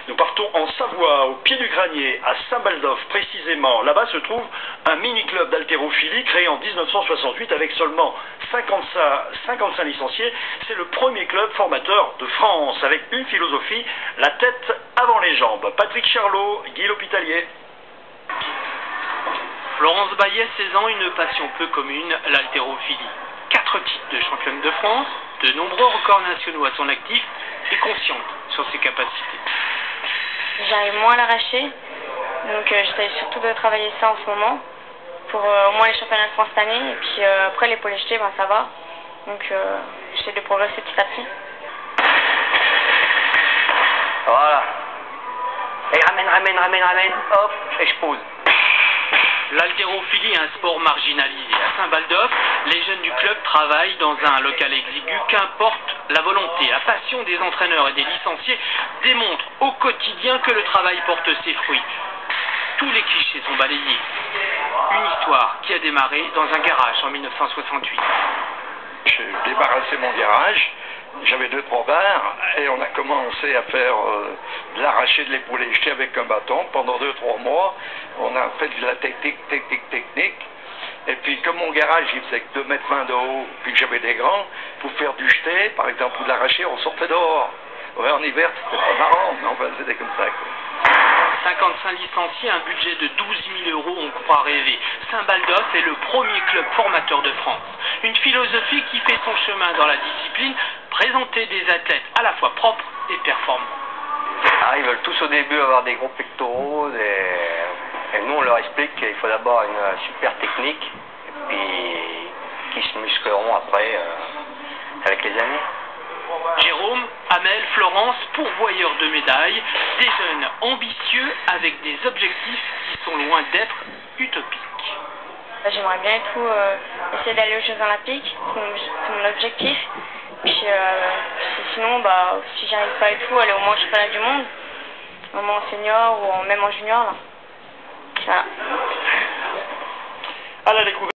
Nous partons en Savoie, au pied du Granier, à Saint-Baldoff précisément. Là-bas se trouve un mini-club d'haltérophilie créé en 1968 avec seulement 55 licenciés. C'est le premier club formateur de France avec une philosophie, la tête avant les jambes. Patrick Charlot, Guy L'Hôpitalier. Florence Baillet, 16 ans, une passion peu commune, l'haltérophilie. 4 titres de championne de France, de nombreux records nationaux à son actif et consciente sur ses capacités. J'arrive moins à l'arracher, donc j'essaie surtout de travailler ça en ce moment pour au moins les championnats de France cette année, et puis après l'épaule jetée, ben, ça va, donc j'essaie de progresser petit à petit. Voilà. Et ramène, hop, et je pose. L'haltérophilie est un sport marginalisé. À Saint-Baldoff, les jeunes du club travaillent dans un local exigu. Qu'importe la volonté, la passion des entraîneurs et des licenciés démontrent au quotidien que le travail porte ses fruits. Tous les clichés sont balayés. Une histoire qui a démarré dans un garage en 1968. J'ai débarrassé mon garage, j'avais 2-3 barres et on a commencé à faire de l'arraché de l'épaule jetée avec un bâton. Pendant 2-3 mois, on a fait de la technique. Et puis comme mon garage il faisait que 2,20 m de haut, puis que j'avais des grands, pour faire du jeté, par exemple, ou de l'arraché, on sortait dehors. Ouais, en hiver, c'était pas marrant, mais enfin, c'était comme ça, quoi. 55 licenciés, un budget de 12 000 €, on croit rêver. Saint-Baldoff est le premier club formateur de France. Une philosophie qui fait son chemin dans la discipline, présenter des athlètes à la fois propres et performants. Alors, ils veulent tous au début avoir des gros pectoraux, et nous on leur explique qu'il faut d'abord une super technique, et puis qu'ils se muscleront après avec les années. Jérôme, Amel, Florence, pourvoyeurs de médailles, des jeunes ambitieux avec des objectifs qui sont loin d'être utopiques. J'aimerais bien et tout essayer d'aller aux Jeux Olympiques, c'est mon objectif. Puis sinon, bah, si j'y arrive pas et tout, aller au moins au championnat du monde, au moins en senior ou même en junior là. Voilà. À la découverte.